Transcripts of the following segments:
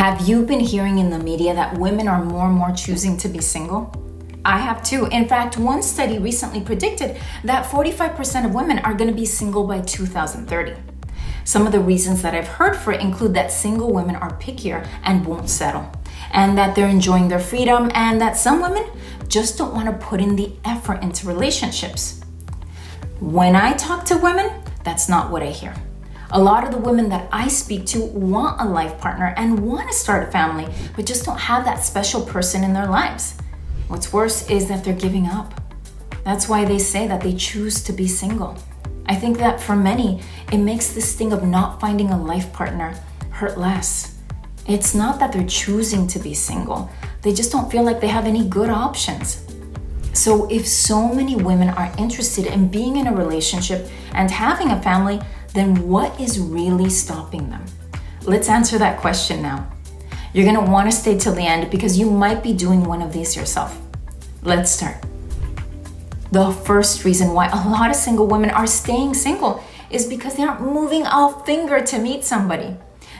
Have you been hearing in the media that women are more and more choosing to be single? I have too. In fact, one study recently predicted that 45% of women are going to be single by 2030. Some of the reasons that I've heard for it include that single women are pickier and won't settle, and that they're enjoying their freedom, and that some women just don't want to put in the effort into relationships. When I talk to women, that's not what I hear. A lot of the women that I speak to want a life partner and want to start a family, but just don't have that special person in their lives. What's worse is that they're giving up. That's why they say that they choose to be single. I think that for many, it makes this thing of not finding a life partner hurt less. It's not that they're choosing to be single. They just don't feel like they have any good options. So if so many women are interested in being in a relationship and having a family, then what is really stopping them? Let's answer that question now. You're gonna wanna stay till the end because you might be doing one of these yourself. Let's start. The first reason why a lot of single women are staying single is because they aren't moving a finger to meet somebody.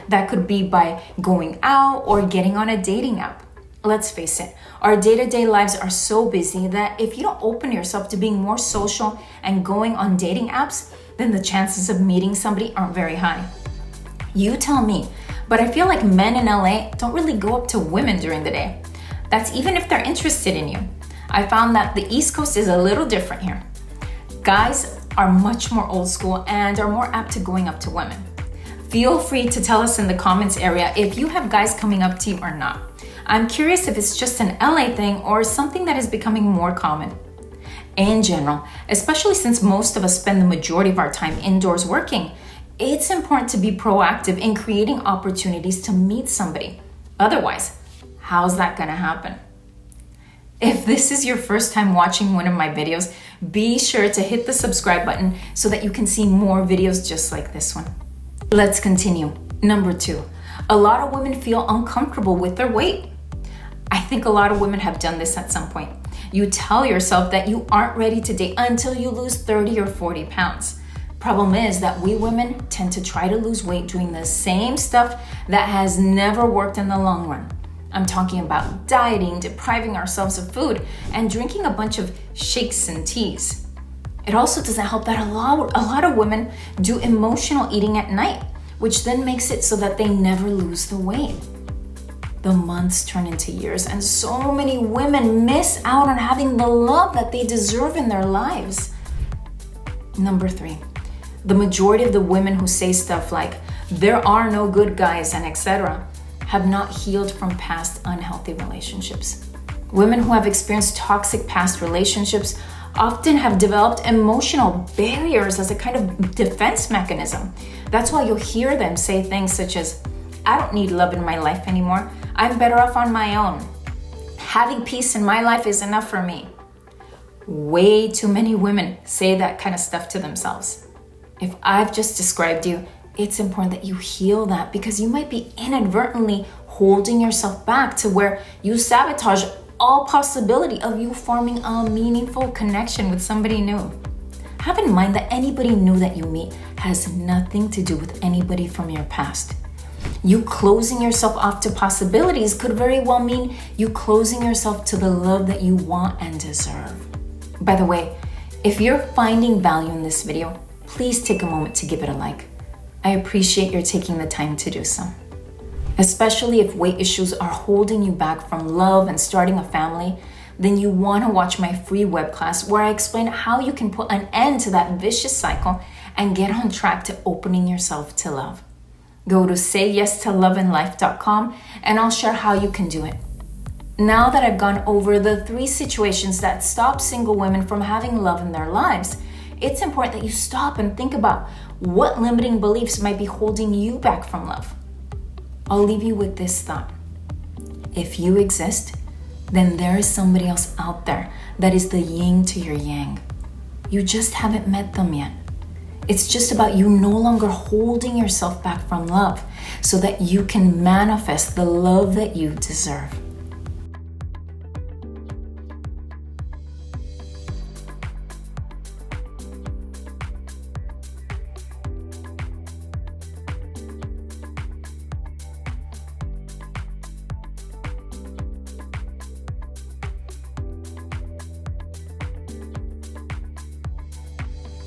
That could be by going out or getting on a dating app. Let's face it, our day-to-day lives are so busy that if you don't open yourself to being more social and going on dating apps, then the chances of meeting somebody aren't very high. You tell me, but I feel like men in LA don't really go up to women during the day. That's even if they're interested in you. I found that the East Coast is a little different here. Guys are much more old school and are more apt to going up to women. Feel free to tell us in the comments area if you have guys coming up to you or not. I'm curious if it's just an LA thing or something that is becoming more common. In general, especially since most of us spend the majority of our time indoors working, it's important to be proactive in creating opportunities to meet somebody. Otherwise, how's that gonna happen? If this is your first time watching one of my videos, be sure to hit the subscribe button so that you can see more videos just like this one. Let's continue. Number 2, a lot of women feel uncomfortable with their weight. I think a lot of women have done this at some point. You tell yourself that you aren't ready to date until you lose 30 or 40 pounds. Problem is that we women tend to try to lose weight doing the same stuff that has never worked in the long run. I'm talking about dieting, depriving ourselves of food, and drinking a bunch of shakes and teas. It also doesn't help that a lot of women do emotional eating at night, which then makes it so that they never lose the weight. The months turn into years, and so many women miss out on having the love that they deserve in their lives. Number 3, the majority of the women who say stuff like, there are no good guys and etc., have not healed from past unhealthy relationships. Women who have experienced toxic past relationships often have developed emotional barriers as a kind of defense mechanism. That's why you'll hear them say things such as, I don't need love in my life anymore. I'm better off on my own. Having peace in my life is enough for me. Way too many women say that kind of stuff to themselves. If I've just described you, it's important that you heal that because you might be inadvertently holding yourself back to where you sabotage all possibility of you forming a meaningful connection with somebody new. Have in mind that anybody new that you meet has nothing to do with anybody from your past. You closing yourself off to possibilities could very well mean you closing yourself to the love that you want and deserve. By the way, if you're finding value in this video, please take a moment to give it a like. I appreciate your taking the time to do so. Especially if weight issues are holding you back from love and starting a family, then you want to watch my free web class where I explain how you can put an end to that vicious cycle and get on track to opening yourself to love. Go to sayyestoloveandlife.com and I'll share how you can do it. Now that I've gone over the 3 situations that stop single women from having love in their lives, it's important that you stop and think about what limiting beliefs might be holding you back from love. I'll leave you with this thought. If you exist, then there is somebody else out there that is the yin to your yang. You just haven't met them yet. It's just about you no longer holding yourself back from love so that you can manifest the love that you deserve.